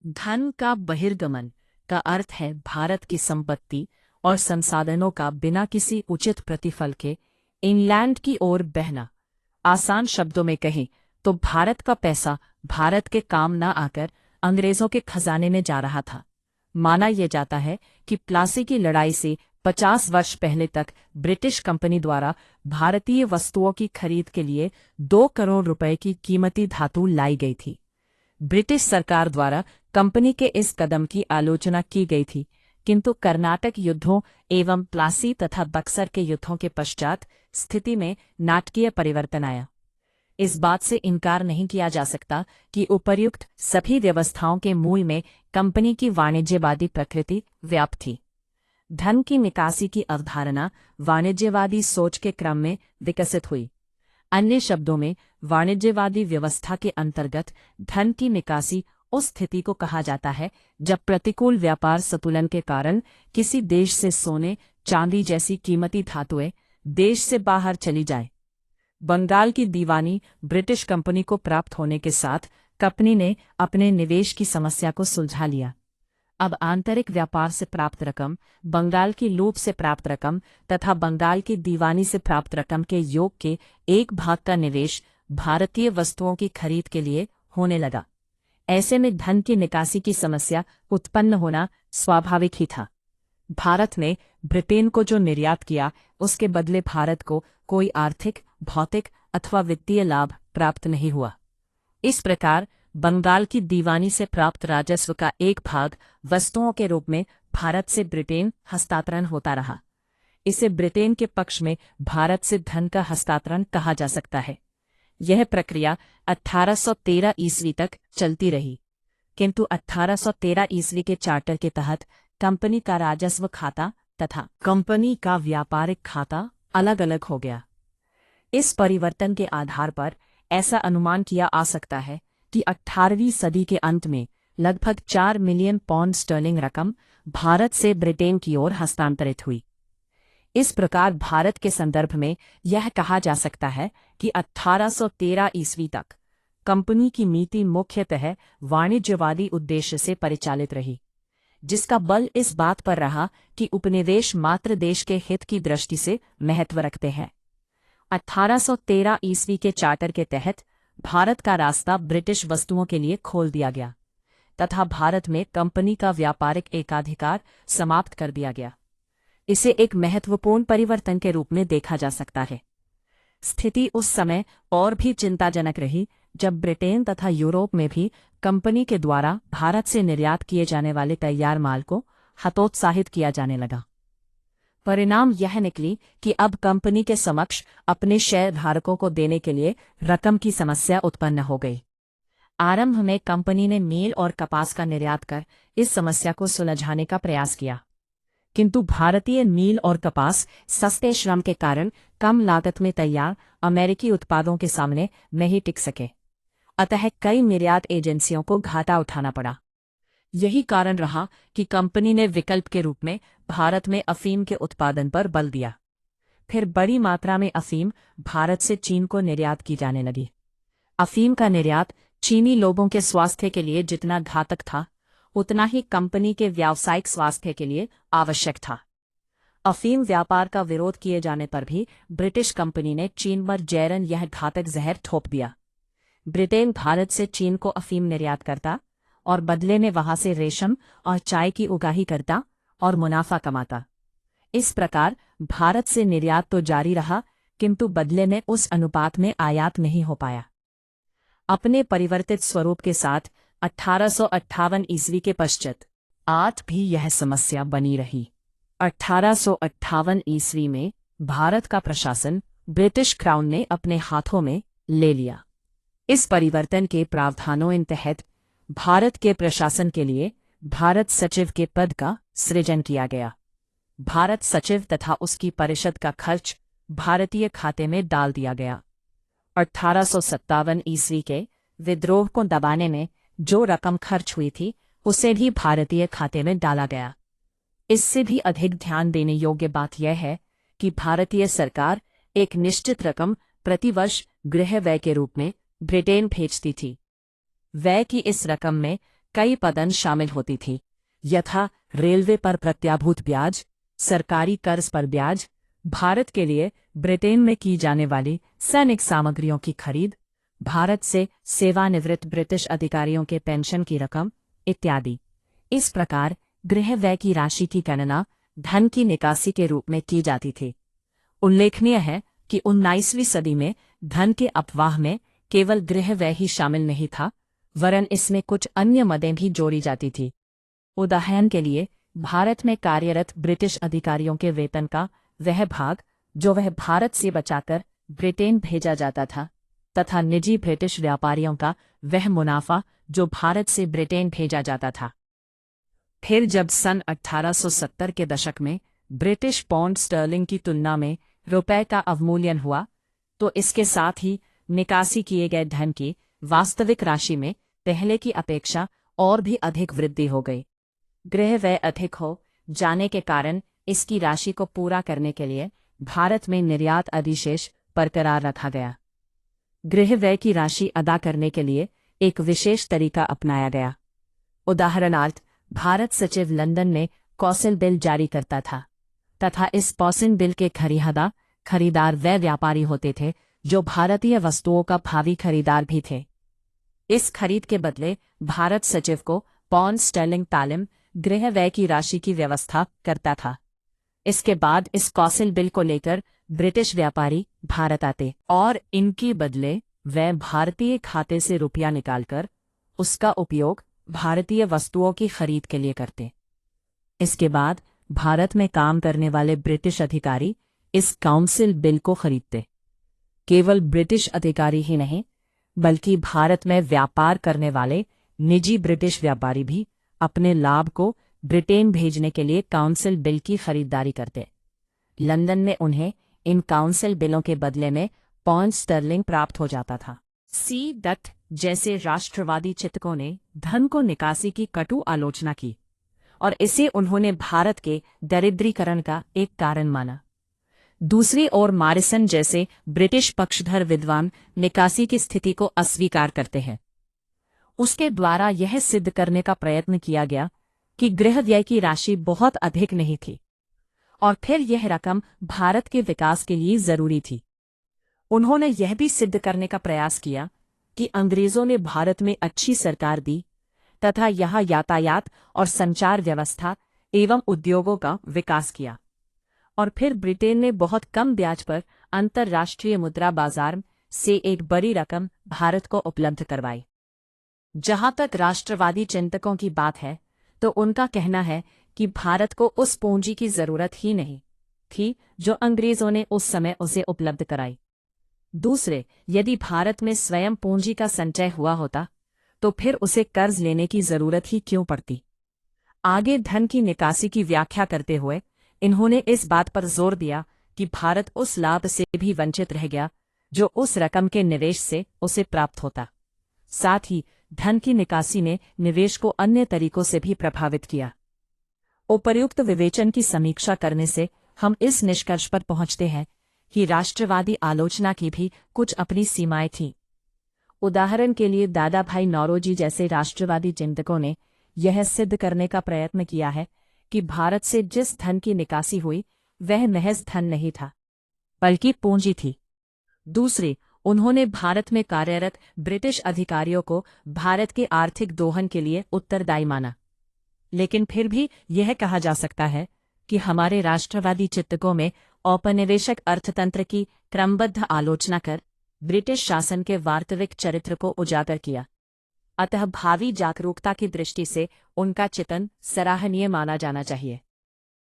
धन का बहिर्गमन का अर्थ है भारत की संपत्ति और संसाधनों का बिना किसी उचित प्रतिफल के इंग्लैंड की ओर बहना। आसान शब्दों में कहें तो भारत का पैसा भारत के काम न आकर अंग्रेजों के खजाने में जा रहा था। माना यह जाता है कि प्लासी की लड़ाई से 50 वर्ष पहले तक ब्रिटिश कंपनी द्वारा भारतीय वस्तुओं की खरीद के लिए 2 करोड़ रुपए की कीमती धातु लाई गई थी। ब्रिटिश सरकार द्वारा कंपनी के इस कदम की आलोचना की गई थी, किंतु कर्नाटक युद्धों एवं प्लासी तथा बक्सर के युद्धों के पश्चात स्थिति में नाटकीय परिवर्तन आया। इस बात से इनकार नहीं किया जा सकता कि उपर्युक्त सभी व्यवस्थाओं के मूल में कंपनी की वाणिज्यवादी प्रकृति व्याप्त थी। धन की निकासी की अवधारणा वाणिज्यवादी सोच के क्रम में विकसित हुई। अन्य शब्दों में वाणिज्यवादी व्यवस्था के अंतर्गत धन की निकासी उस स्थिति को कहा जाता है जब प्रतिकूल व्यापार संतुलन के कारण किसी देश से सोने चांदी जैसी कीमती धातुएं देश से बाहर चली जाए। बंगाल की दीवानी ब्रिटिश कंपनी को प्राप्त होने के साथ कंपनी ने अपने निवेश की समस्या को सुलझा लिया। अब आंतरिक व्यापार से प्राप्त रकम, बंगाल की लूट से प्राप्त रकम तथा बंगाल की दीवानी से प्राप्त रकम के योग के एक भाग का निवेश भारतीय वस्तुओं की खरीद के लिए होने लगा। ऐसे में धन की निकासी की समस्या उत्पन्न होना स्वाभाविक ही था। भारत ने ब्रिटेन को जो निर्यात किया उसके बदले भारत को कोई आर्थिक, भौतिक अथवा वित्तीय लाभ प्राप्त नहीं हुआ। इस प्रकार बंगाल की दीवानी से प्राप्त राजस्व का एक भाग वस्तुओं के रूप में भारत से ब्रिटेन हस्तांतरण होता रहा। इसे ब्रिटेन के पक्ष में भारत से धन का हस्तांतरण कहा जा सकता है। यह प्रक्रिया 1813 ईस्वी तक चलती रही, किंतु 1813 ईस्वी के चार्टर के तहत कंपनी का राजस्व खाता तथा कंपनी का व्यापारिक खाता अलग अलग हो गया। इस परिवर्तन के आधार पर ऐसा अनुमान किया आ सकता है कि 18वीं सदी के अंत में लगभग 4 मिलियन पाउंड स्टर्लिंग रकम भारत से ब्रिटेन की ओर हस्तांतरित हुई। इस प्रकार भारत के संदर्भ में यह कहा जा सकता है कि 1813 ईस्वी तक कंपनी की नीति मुख्यतः वाणिज्यवादी उद्देश्य से परिचालित रही, जिसका बल इस बात पर रहा कि उपनिवेश मात्र देश के हित की दृष्टि से महत्व रखते हैं। 1813 ईस्वी के चार्टर के तहत भारत का रास्ता ब्रिटिश वस्तुओं के लिए खोल दिया गया तथा भारत में कंपनी का व्यापारिक एकाधिकार समाप्त कर दिया गया। इसे एक महत्वपूर्ण परिवर्तन के रूप में देखा जा सकता है। स्थिति उस समय और भी चिंताजनक रही जब ब्रिटेन तथा यूरोप में भी कंपनी के द्वारा भारत से निर्यात किए जाने वाले तैयार माल को हतोत्साहित किया जाने लगा। परिणाम यह निकली कि अब कंपनी के समक्ष अपने शेयरधारकों को देने के लिए रकम की समस्या उत्पन्न हो गई। आरंभ में कंपनी ने मील और कपास का निर्यात कर इस समस्या को सुलझाने का प्रयास किया, किंतु भारतीय मील और कपास सस्ते श्रम के कारण कम लागत में तैयार अमेरिकी उत्पादों के सामने नहीं टिक सके। अतः कई निर्यात एजेंसियों को घाटा उठाना पड़ा। यही कारण रहा कि कंपनी ने विकल्प के रूप में भारत में अफीम के उत्पादन पर बल दिया। फिर बड़ी मात्रा में अफीम भारत से चीन को निर्यात की जाने लगी। अफीम का निर्यात चीनी लोगों के स्वास्थ्य के लिए जितना घातक था, उतना ही कंपनी के व्यावसायिक स्वास्थ्य के लिए आवश्यक था। अफीम व्यापार का विरोध किए जाने पर भी ब्रिटिश कंपनी ने चीन पर जैरन यह घातक जहर थोप दिया। ब्रिटेन भारत से चीन को अफीम निर्यात करता और बदले में वहां से रेशम और चाय की उगाही करता और मुनाफा कमाता। इस प्रकार भारत से निर्यात तो जारी रहा, किंतु बदले में उस अनुपात में आयात नहीं हो पाया। अपने परिवर्तित स्वरूप के साथ 1858 ईस्वी के पश्चात आज भी यह समस्या बनी रही। 1858 ईस्वी में भारत का प्रशासन ब्रिटिश क्राउन ने अपने हाथों में ले लिया। इस परिवर्तन के प्रावधानों के तहत भारत के प्रशासन के लिए भारत सचिव के पद का सृजन किया गया। भारत सचिव तथा उसकी परिषद का खर्च भारतीय खाते में डाल दिया गया। 1857 ईस्वी के विद्रोह को दबाने में जो रकम खर्च हुई थी उसे भी भारतीय खाते में डाला गया। इससे भी अधिक ध्यान देने योग्य बात यह है कि भारतीय सरकार एक निश्चित रकम प्रतिवर्ष गृह व्यय के रूप में ब्रिटेन भेजती थी। व्यय की इस रकम में कई पदन शामिल होती थी, यथा रेलवे पर प्रत्याभूत ब्याज, सरकारी कर्ज पर ब्याज, भारत के लिए ब्रिटेन में की जाने वाली सैनिक सामग्रियों की खरीद, भारत से सेवानिवृत्त ब्रिटिश अधिकारियों के पेंशन की रकम इत्यादि। इस प्रकार गृह व्यय की राशि की गणना धन की निकासी के रूप में की जाती थी। उल्लेखनीय है कि 19वीं सदी में धन के अपवाह में केवल गृह व्यय ही शामिल नहीं था, वरन इसमें कुछ अन्य मदें भी जोड़ी जाती थी। उदाहरण के लिए भारत में कार्यरत ब्रिटिश अधिकारियों के वेतन का वह भाग जो वह भारत से बचाकर ब्रिटेन भेजा जाता था, तथा निजी ब्रिटिश व्यापारियों का वह मुनाफा जो भारत से ब्रिटेन भेजा जाता था। फिर जब सन 1870 के दशक में ब्रिटिश पाउंड स्टर्लिंग की तुलना में रुपए का अवमूल्यन हुआ, तो इसके साथ ही निकासी किए गए धन की वास्तविक राशि में पहले की अपेक्षा और भी अधिक वृद्धि हो गई। गृह व्यय अधिक हो जाने के कारण इसकी राशि को पूरा करने के लिए भारत में निर्यात अधिशेष बरकरार रखा गया। गृह व्यय की राशि अदा करने के लिए एक विशेष तरीका अपनाया गया। उदाहरणार्थ, भारत सचिव लंदन में कौंसिल बिल जारी करता था, तथा इस कौंसिल बिल के खरीदार वे व्यापारी होते थे जो भारतीय वस्तुओं का भावी खरीदार भी थे। इस खरीद के बदले भारत सचिव को पाउंड स्टर्लिंग तालिम गृह व्यय की राशि की व्यवस्था करता था। इसके बाद इस कौंसिल बिल को लेकर ब्रिटिश व्यापारी भारत आते और इनके बदले वे भारतीय खाते से रुपया निकालकर उसका उपयोग भारतीय वस्तुओं की खरीद के लिए करते। इसके बाद भारत में काम करने वाले ब्रिटिश अधिकारी इस काउंसिल बिल को खरीदते। केवल ब्रिटिश अधिकारी ही नहीं, बल्कि भारत में व्यापार करने वाले निजी ब्रिटिश व्यापारी भी अपने लाभ को ब्रिटेन भेजने के लिए काउंसिल बिल की खरीदारी करते। लंदन में उन्हें इन काउंसिल बिलों के बदले में पाउंड स्टर्लिंग प्राप्त हो जाता था। सी दत्त जैसे राष्ट्रवादी चिंतकों ने धन को निकासी की कटु आलोचना की और इसे उन्होंने भारत के दरिद्रीकरण का एक कारण माना। दूसरी ओर मॉरिसन जैसे ब्रिटिश पक्षधर विद्वान निकासी की स्थिति को अस्वीकार करते हैं। उसके द्वारा यह सिद्ध करने का प्रयत्न किया गया कि गृह व्यय की राशि बहुत अधिक नहीं थी और फिर यह रकम भारत के विकास के लिए जरूरी थी। उन्होंने यह भी सिद्ध करने का प्रयास किया कि अंग्रेजों ने भारत में अच्छी सरकार दी तथा यहाँ यातायात और संचार व्यवस्था एवं उद्योगों का विकास किया, और फिर ब्रिटेन ने बहुत कम ब्याज पर अंतर्राष्ट्रीय मुद्रा बाजार से एक बड़ी रकम भारत को उपलब्ध करवाई। जहां तक राष्ट्रवादी चिंतकों की बात है, तो उनका कहना है कि भारत को उस पूंजी की जरूरत ही नहीं थी जो अंग्रेजों ने उस समय उसे उपलब्ध कराई। दूसरे, यदि भारत में स्वयं पूंजी का संचय हुआ होता तो फिर उसे कर्ज लेने की जरूरत ही क्यों पड़ती। आगे धन की निकासी की व्याख्या करते हुए इन्होंने इस बात पर जोर दिया कि भारत उस लाभ से भी वंचित रह गया जो उस रकम के निवेश से उसे प्राप्त होता। साथ ही धन की निकासी ने निवेश को अन्य तरीकों से भी प्रभावित किया। उपर्युक्त विवेचन की समीक्षा करने से हम इस निष्कर्ष पर पहुंचते हैं कि राष्ट्रवादी आलोचना की भी कुछ अपनी सीमाएं थीं। उदाहरण के लिए दादा भाई नौरोजी जैसे राष्ट्रवादी चिंतकों ने यह सिद्ध करने का प्रयत्न किया है कि भारत से जिस धन की निकासी हुई वह महज धन नहीं था, बल्कि पूंजी थी। दूसरे, उन्होंने भारत में कार्यरत ब्रिटिश अधिकारियों को भारत के आर्थिक दोहन के लिए उत्तरदायी माना। लेकिन फिर भी यह कहा जा सकता है कि हमारे राष्ट्रवादी चिंतकों में औपनिवेशिक अर्थतंत्र की क्रमबद्ध आलोचना कर ब्रिटिश शासन के वास्तविक चरित्र को उजागर किया। अतः भावी जागरूकता की दृष्टि से उनका चिंतन सराहनीय माना जाना चाहिए।